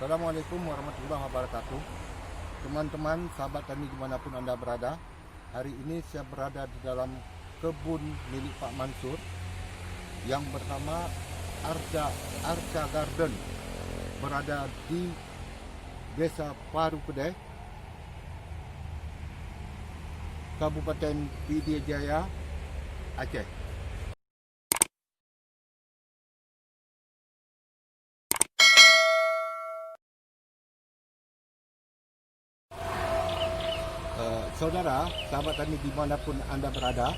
Assalamualaikum warahmatullahi wabarakatuh. Teman-teman, sahabat tani dimanapun Anda berada, hari ini saya berada di dalam kebun milik Pak Mansur yang bernama Arca Garden, berada di Desa Paru Kedai, Kabupaten Pidie Jaya, Aceh. Saudara, sahabat tani dimanapun Anda berada,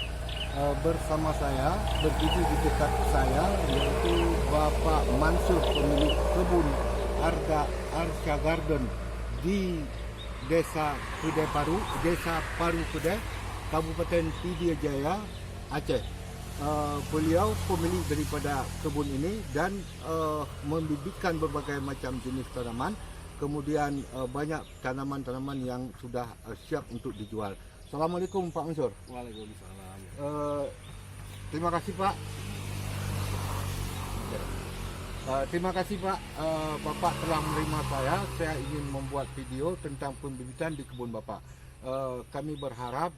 bersama saya, berdiri di dekat saya, yaitu Bapak Mansur, pemilik kebun Arca Garden di Desa Paru Kedai, Kabupaten Pidie Jaya, Aceh. Beliau pemilik daripada kebun ini dan membibitkan berbagai macam jenis tanaman. Kemudian banyak tanaman-tanaman yang sudah siap untuk dijual. Assalamualaikum Pak Mansur. Waalaikumsalam. Terima kasih Pak. Terima kasih Pak. Bapak telah menerima saya. Saya ingin membuat video tentang pembibitan di kebun Bapak. Kami berharap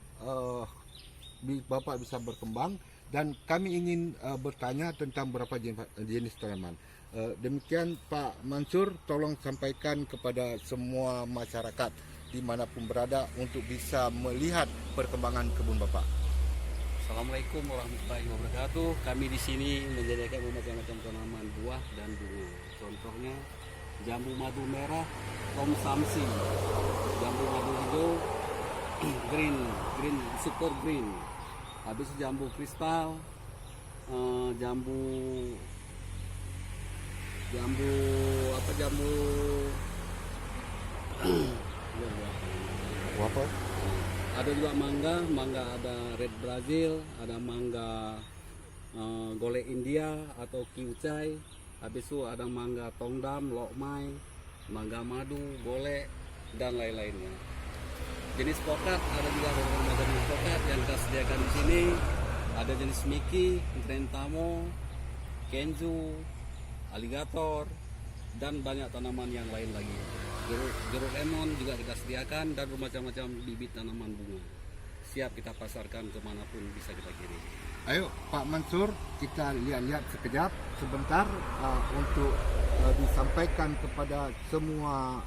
Bapak bisa berkembang dan kami ingin bertanya tentang beberapa jenis tanaman. Demikian Pak Mansur, tolong sampaikan kepada semua masyarakat dimanapun berada untuk bisa melihat perkembangan kebun Bapak. Assalamualaikum warahmatullahi wabarakatuh. Kami di sini menyediakan macam-macam tanaman buah dan bunga. Contohnya jambu madu merah, Tom Samsi, jambu madu hijau, green super green. Habis jambu kristal, jambu Apa? Ada juga mangga ada red Brazil, ada mangga golek India atau kiucai. Habis itu ada mangga tongdam, lokmai, mangga madu, golek dan lain-lainnya. Jenis pokat ada juga beberapa jenis pokat yang kita sediakan di sini. Ada jenis Mickey, Grand Tamo, Kenzu, aligator dan banyak tanaman yang lain lagi. Jeruk lemon juga kita sediakan dan macam-macam bibit tanaman bunga. Siap kita pasarkan kemanapun bisa kita kirim. Ayo Pak Mansur, kita lihat-lihat sekejap sebentar untuk disampaikan kepada semua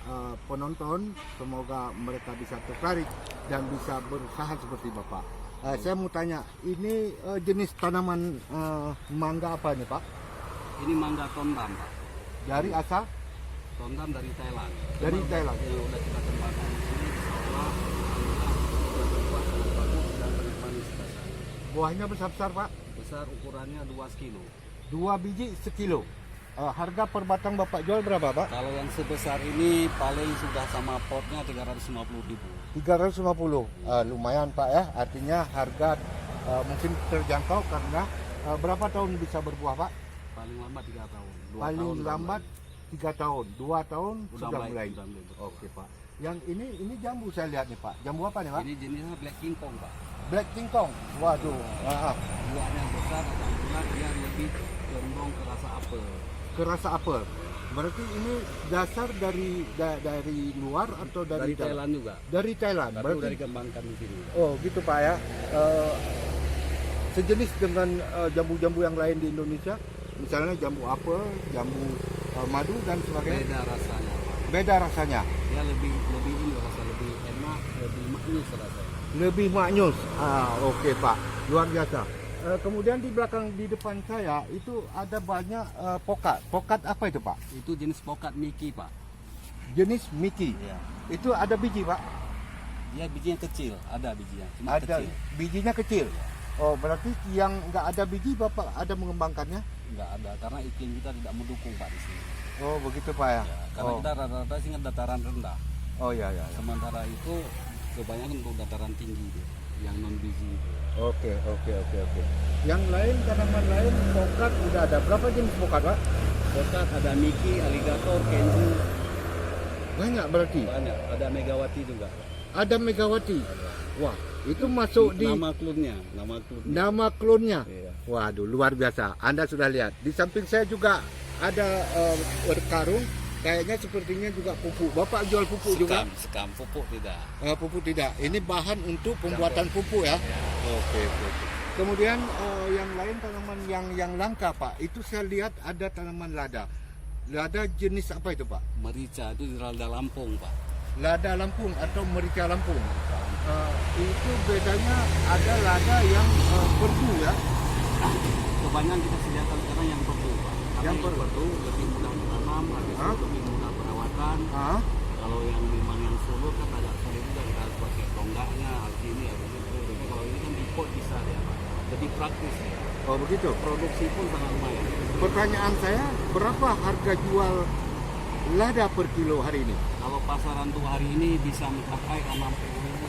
penonton. Semoga mereka bisa tertarik dan bisa berusaha seperti Bapak. Saya mau tanya, ini jenis tanaman mangga apa nih Pak? Ini mangga tondam, Pak. Dari asal? Tondam dari Thailand. Dari Thailand. Yang udah kita kembangkan di sini, insyaallah buah sangat bagus dan manis rasanya. Buahnya besar-besar Pak? Besar, ukurannya 2 kilo. 2 biji sekilo. Harga per batang Bapak jual berapa Pak? Kalau yang sebesar ini paling sudah sama potnya 350.000. 350. Lumayan Pak ya. Artinya harga mungkin terjangkau karena berapa tahun bisa berbuah Pak? Paling lambat 3 tahun. Paling lambat 3 tahun. 2 tahun sudah mulai. Sudah mulai berbuah. Oke Pak. Yang ini jambu saya lihat nih Pak. Jambu apa nih Pak? Ini jenisnya Black King Kong, Pak. Black King Kong. Waduh. Buahnya besar dan bulat, dia lebih condong ke rasa apel. Kerasa apel. Berarti ini dasar dari luar atau dari Thailand juga. Dari Thailand. Tapi Berarti udah dikembangkan di sini. oh gitu Pak ya. Sejenis dengan jambu-jambu yang lain di Indonesia, misalnya jambu apel, jambu madu dan sebagainya. Beda rasanya. Beda rasanya. Dia lebih ini rasa lebih enak, lebih manis rasanya. Lebih maknyus. Oke Pak, luar biasa. Kemudian di belakang, di depan saya itu ada banyak pokat. Pokat apa itu Pak? Itu jenis pokat Mickey, Pak. Jenis Mickey. Iya. Itu ada biji Pak? Dia bijinya kecil, ada bijinya, cuma Ada kecil. bijinya kecil. Oh berarti yang nggak ada biji Bapak ada mengembangkannya? Enggak ada karena iklim kita tidak mendukung, Pak, di sini. Oh begitu Pak ya. Ya, karena kita rata-rata sih dataran rendah. Oh ya. Sementara itu kebanyakan untuk dataran tinggi dia, yang non biji. Oke. Yang lain, tanaman lain, pokat udah ada. Berapa jenis pokat Pak? Pokat ada Mickey, aligator, kenzu, Banyak berarti. banyak. Ada Megawati juga. Ada Megawati. Wah, itu masuk di Nama klonnya. nama klonnya. Iya. Waduh, luar biasa. Anda sudah lihat. Di samping saya juga ada karung. kayaknya sepertinya juga pupuk. Bapak jual pupuk juga? Sekam, pupuk tidak. Pupuk tidak. Ini bahan untuk pembuatan pupuk ya. Oke, oke, oke. Kemudian yang lain tanaman yang langka Pak, itu saya lihat ada tanaman lada. Lada jenis apa itu Pak? Merica itu lada Lampung, Pak. Lada Lampung atau merica Lampung. Itu bedanya ada lada yang perdu ya. Kebanyakan kita sediakan sekarang yang perdu, Pak. Karena Yang perdu lebih mudah ditanam, habis itu lebih mudah perawatan. Kalau yang memang yang sulur kan agak sulit juga, kita harus pakai tonggaknya, harus ini, harus itu. Jadi kalau ini kan di pot bisa ya, Pak. Lebih praktis ya. Oh begitu. Produksi pun sangat lumayan. Pertanyaan saya, berapa harga jual lada per kilo hari ini? Kalau pasaran untuk hari ini bisa mencapai 60.000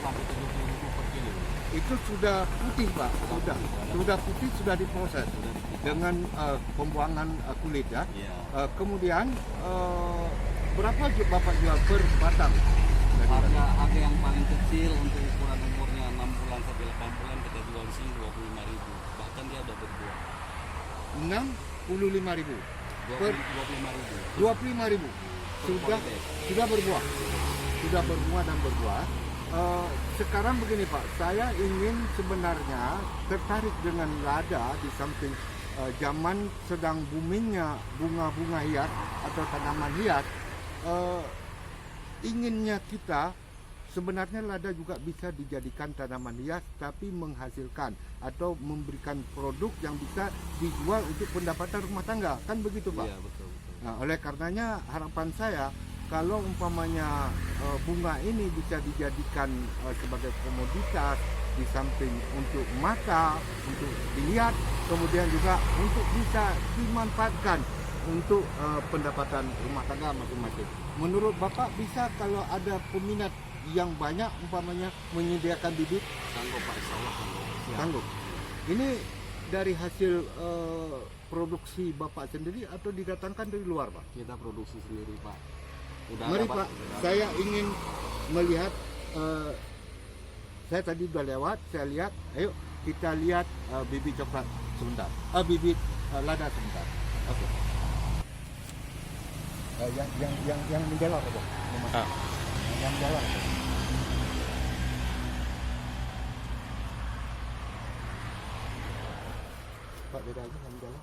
sampai 70.000 per kilo. Itu sudah putih Pak, sudah putih, sudah diproses dengan pembuangan kulit ya. Iya. Kemudian berapa Bapak jual per batang? Harga yang paling kecil untuk ukuran umurnya 6 bulan sampai 8 bulan kita jual di sini 25.000. Bahkan dia udah berbuah. 65.000 per 25.000. 25.000 sudah berbuah, dan berbuah. Sekarang begini Pak, saya ingin sebenarnya tertarik dengan lada di samping zaman sedang boomingnya bunga-bunga hias atau tanaman hias. Inginnya kita sebenarnya lada juga bisa dijadikan tanaman hias tapi menghasilkan atau memberikan produk yang bisa dijual untuk pendapatan rumah tangga, kan begitu Pak? Iya, betul. Nah, oleh karenanya harapan saya kalau umpamanya bunga ini bisa dijadikan sebagai komoditas di samping untuk mata, untuk dilihat, kemudian juga untuk bisa dimanfaatkan untuk pendapatan rumah tangga masing-masing. Menurut Bapak bisa kalau ada peminat yang banyak umpamanya menyediakan bibit? Sanggup Pak, insya Allah sanggup. Sanggup. Ini dari hasil produksi Bapak sendiri atau didatangkan dari luar Pak? Kita produksi sendiri Pak. Mari Pak, saya ingin melihat, saya tadi udah lewat, saya lihat, ayo kita lihat bibit coklat sebentar, bibit lada sebentar. Oke. Yang menjalar apa? Yang menjalar. Pak, beda aja yang menjalar.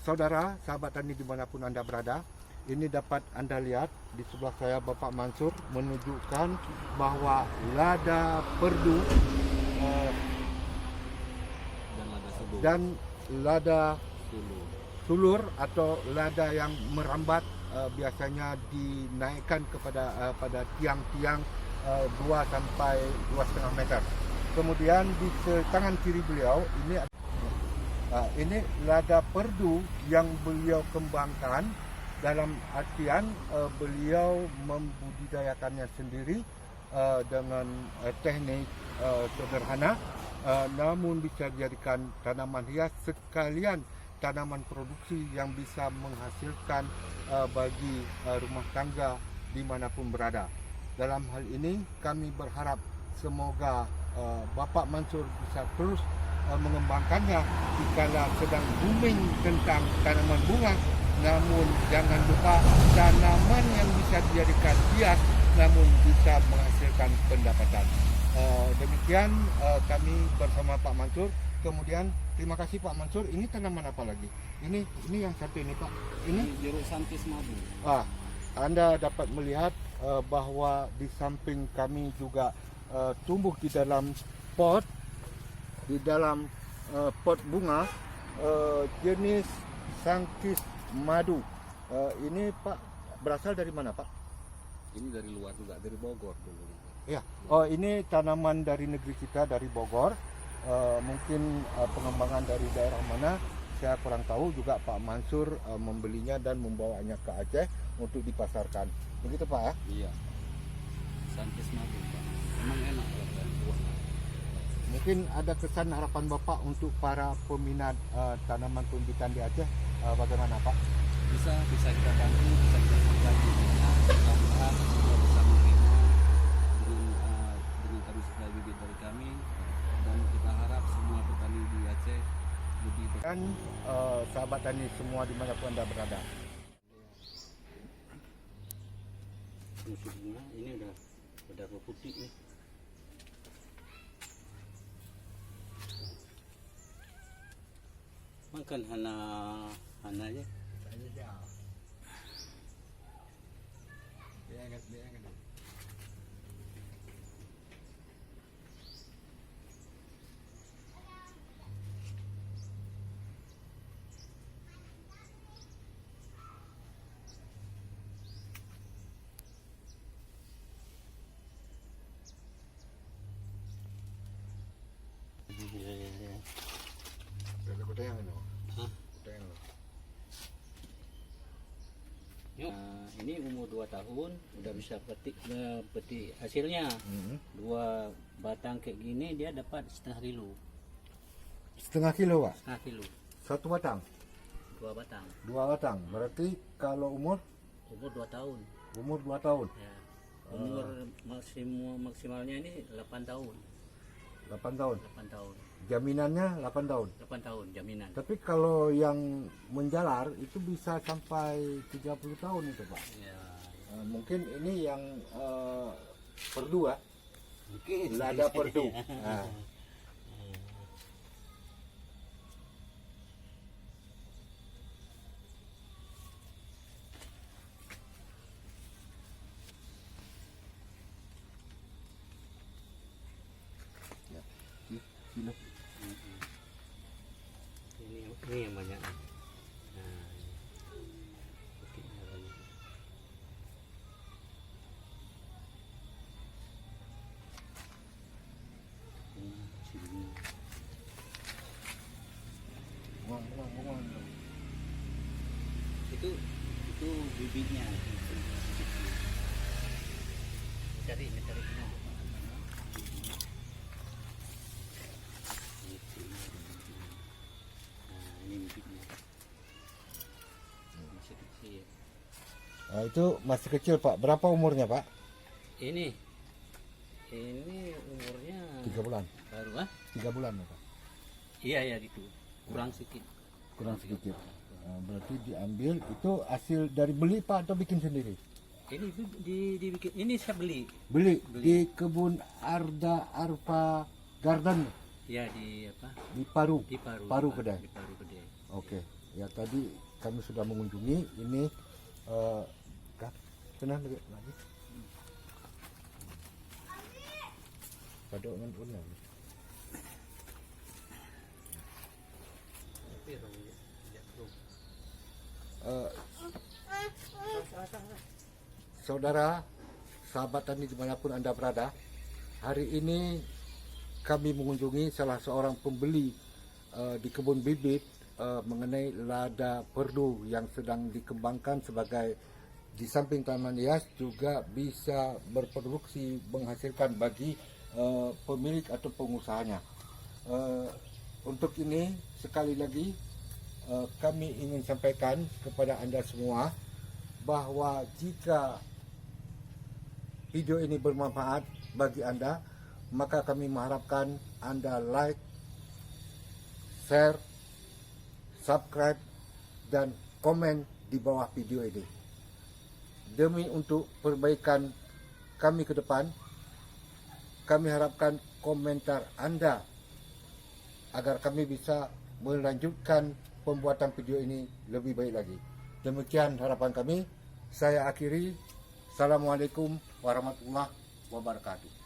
Saudara, sahabat tani dimanapun Anda berada, ini dapat Anda lihat di sebelah saya Bapak Mansur menunjukkan bahwa lada perdu dan lada sulur atau lada yang merambat biasanya dinaikkan pada tiang-tiang 2 sampai 2,5 meter. Kemudian di tangan kiri beliau ini lada perdu yang beliau kembangkan, dalam artian beliau membudidayakannya sendiri dengan teknik sederhana, namun bisa dijadikan tanaman hias sekalian tanaman produksi yang bisa menghasilkan bagi rumah tangga dimanapun berada. Dalam hal ini kami berharap semoga Bapak Mansur bisa terus mengembangkannya dikala sedang booming tentang tanaman bunga, namun jangan lupa tanaman yang bisa dijadikan hias namun bisa menghasilkan pendapatan. Demikian kami bersama Pak Mansur. Kemudian terima kasih Pak Mansur. Ini tanaman apa lagi? Ini yang satu ini Pak. Ini jeruk santis madu. Anda dapat melihat bahwa di samping kami juga tumbuh di dalam pot, pot bunga jenis sangkis madu. Ini Pak berasal dari mana Pak? Ini dari luar juga, dari Bogor dulu. Ya. Oh, ini tanaman dari negeri kita, dari Bogor. Mungkin pengembangan dari daerah mana saya kurang tahu. Juga Pak Mansur membelinya dan membawanya ke Aceh untuk dipasarkan. Begitu Pak ya? Iya. Sangkis madu Pak. Memang enak Pak. Mungkin ada kesan harapan Bapak untuk para peminat tanaman pembibitan di Aceh, bagaimana Pak? Bisa kita bantu, bisa kita berbagi. Mudah-mudahan semua bisa menerima dengan kami suplai bibit dari kami, dan kita harap semua petani di Aceh lebih baik. Dan sahabat tani semua dimanapun Anda berada. Musuh bunga ini udah putih nih. Makan hana aja. Hah? Ini umur 2 tahun udah bisa petik hasilnya. 2 batang kayak gini dia dapat setengah kilo. Setengah kilo, Pak? Setengah kilo. Satu batang? 2 batang. 2 batang. Berarti kalau umur? Umur 2 tahun. Umur 2 tahun. Ya. Umur maksimalnya ini 8 tahun. 8 tahun. 8 tahun. Jaminannya 8 tahun. 8 tahun jaminan. Tapi kalau yang menjalar itu bisa sampai 30 tahun itu, Pak. Ya. Mungkin ini yang perdu, Pak. Mungkin. Lada perdu. Nah. Ya, kilo. Ini yang banyak. Nah, petiknya banyak. Sini. Buang. Itu bibitnya. Cari. Ini bibitnya. Masih kecil. Nah, itu masih kecil, Pak. Berapa umurnya, Pak? Ini umurnya 3 bulan. baru 3 bulan, Pak. Iya gitu. Kurang sedikit. Kurang sedikit. Nah, berarti diambil itu hasil dari beli, Pak, atau bikin sendiri? Ini dibikin. Ini saya beli. Beli di kebun Arfa Garden Ya di apa? di Paru. Di Paru. Paru Kedai. Di Paru Kedai. Oke. Ya tadi kami sudah mengunjungi ini tenang lagi. Pada dengan ulang. Saudara, sahabat tani dimanapun Anda berada, hari ini kami mengunjungi salah seorang pembeli di kebun bibit mengenai lada perdu yang sedang dikembangkan sebagai di samping tanaman hias juga bisa berproduksi menghasilkan bagi pemilik atau pengusahanya. Untuk ini sekali lagi kami ingin sampaikan kepada Anda semua bahwa jika video ini bermanfaat bagi Anda, maka kami mengharapkan Anda like, share, subscribe, dan komen di bawah video ini. Demi untuk perbaikan kami ke depan, kami harapkan komentar Anda agar kami bisa melanjutkan pembuatan video ini lebih baik lagi. Demikian harapan kami. Saya akhiri. Assalamualaikum warahmatullahi wabarakatuh.